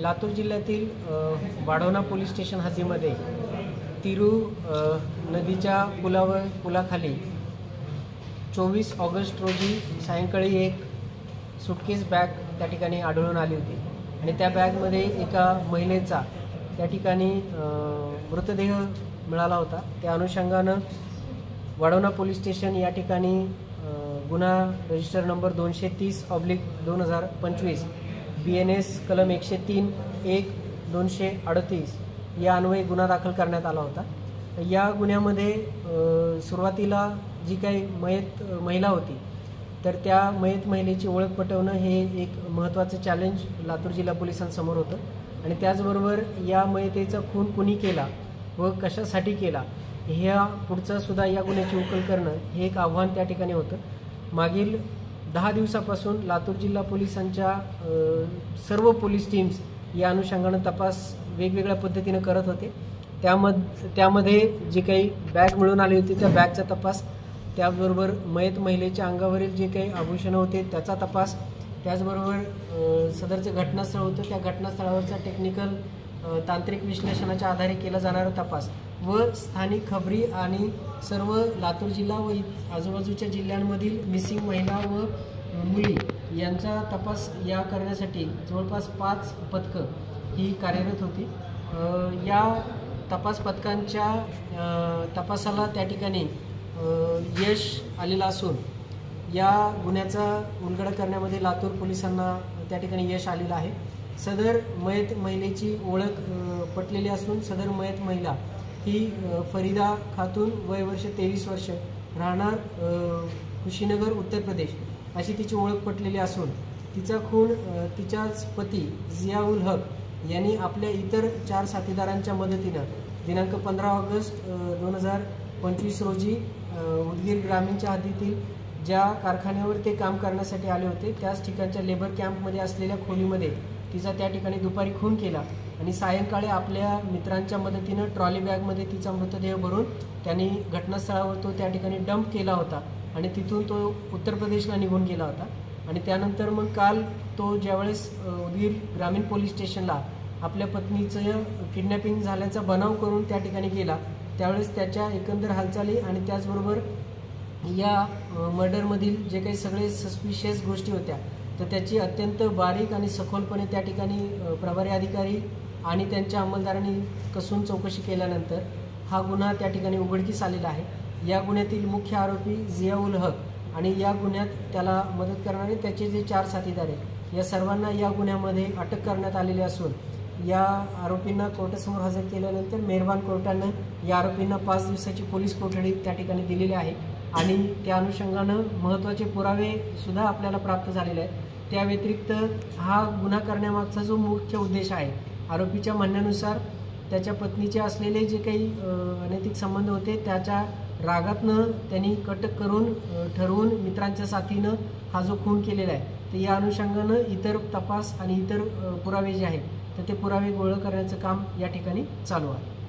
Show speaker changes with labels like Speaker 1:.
Speaker 1: लातूर जिल्ह्यातील वाढवणा police station हद्दीमध्ये Tiru नदीच्या पुलाखाली 24 ऑगस्ट रोजी सायंकाळी एक सुटकेस बॅग त्या ठिकाणी आढळून आली होती आणि त्या बॅगमध्ये एका महिलेचा त्या ठिकाणी मृतदेह मिळाला होता। त्या अनुषंगानं वाढवणा पोलीस स्टेशन या ठिकाणी गुन्हा रजिस्टर नंबर 230/2025 BNS कलम 103/1/238 या अन्वये गुन्हा दाखल करण्यात आला होता। या गुन्ह्यामध्ये सुरुवातीला जी काही महिला होती तर त्या महिलेची ओळख पटवणं हे एक महत्त्वाचं चॅलेंज लातूर जिल्हा पोलिसांसमोर होतं आणि त्याचबरोबर या महिलेचा खून कुणी केला व कशासाठी केला ह्या पुढचं सुद्धा या गुन्ह्याची उकल करणं हे एक आव्हान त्या ठिकाणी होतं। मागील 10 दिवसापासून लातूर जिल्हा पोलिसांच्या सर्व पोलीस टीम्स या अनुषंगानं तपास वेगवेगळ्या पद्धतीने करत होते। त्यामध्ये जे काही बॅग मिळून आली होती त्या बॅगचा तपास, त्याचबरोबर महिलेच्या अंगावरील जे काही आभूषणं होते त्याचा तपास, त्याचबरोबर सदरचं घटनास्थळ होतं त्या घटनास्थळावरचा टेक्निकल तांत्रिक विश्लेषणाच्या आधारे केला जाणारा तपास व स्थानिक खबरी आणि सर्व लातूर जिल्हा व आजूबाजूच्या जिल्ह्यांमधील मिसिंग महिला व मुली यांचा तपास या करण्यासाठी जवळपास 5 पथकं ही कार्यरत होती। या तपास पथकांच्या तपासाला त्या ठिकाणी यश आलेलं असून या गुन्ह्याचा उलगडा करण्यामध्ये लातूर पोलिसांना त्या ठिकाणी यश आलेलं आहे। सदर महिलेची ओळख पटलेली असून सदर महिला ही फरीदा खातून वय वर्ष 23 वर्ष राहणार कुशीनगर उत्तर प्रदेश अशी तिची ओळख पटलेली असून तिचा खून तिच्याच पती जियाउल हक यांनी आपल्या इतर 4 साथीदारांच्या मदतीनं दिनांक 15 ऑगस्ट 2025 रोजी उदगीर ग्रामीणच्या हद्दीतील ज्या कारखान्यावर ते काम करण्यासाठी आले होते त्याच ठिकाणच्या लेबर कॅम्पमध्ये असलेल्या खोलीमध्ये तिचा त्या ठिकाणी दुपारी खून केला आणि सायंकाळी आपल्या मित्रांच्या मदतीनं ट्रॉली बॅगमध्ये तिचा मृतदेह भरून त्यांनी घटनास्थळावर तो त्या ठिकाणी डंप केला होता आणि तिथून तो उत्तर प्रदेशला निघून गेला होता। आणि त्यानंतर मग काल तो ज्यावेळेस उदगीर ग्रामीण पोलीस स्टेशनला आपल्या पत्नीचं किडनॅपिंग झाल्याचा बनाव करून त्या ठिकाणी गेला त्यावेळेस त्याच्या एकंदर हालचाली आणि त्याचबरोबर या मर्डरमधील जे काही सगळे सस्पिशियस गोष्टी होत्या तर त्याची अत्यंत बारीक आणि सखोलपणे त्या ठिकाणी प्रभारी अधिकारी आणि त्यांच्या अंमलदारांनी कसून चौकशी केल्यानंतर हा गुन्हा त्या ठिकाणी उघडकीस आलेला आहे। या गुन्ह्यातील मुख्य आरोपी जियाउल हक आणि या गुन्ह्यात त्याला मदत करणारे त्याचे जे 4 साथीदार आहेत या सर्वांना या गुन्ह्यामध्ये अटक करण्यात आलेली असून या आरोपींना कोर्टासमोर हजर केल्यानंतर मेहरबान कोर्टानं या आरोपींना 5 दिवसाची पोलीस कोठडी त्या ठिकाणी दिलेली आहे आणि त्या अनुषंगानं महत्त्वाचे पुरावे सुद्धा आपल्याला प्राप्त झालेले आहेत। त्या व्यतिरिक्त हा गुन्हा करण्यामागचा जो मुख्य उद्देश आहे आरोपीच्या म्हणण्यानुसार त्याच्या पत्नीचे असलेले जे काही अनैतिक संबंध होते त्याच्या रागातनं त्यांनी कट करून ठरवून मित्रांच्या साथीनं हा जो खून केलेला आहे तर या अनुषंगानं इतर तपास आणि इतर पुरावे जे आहेत तर ते पुरावे गोळा करण्याचं काम या ठिकाणी चालू आहे।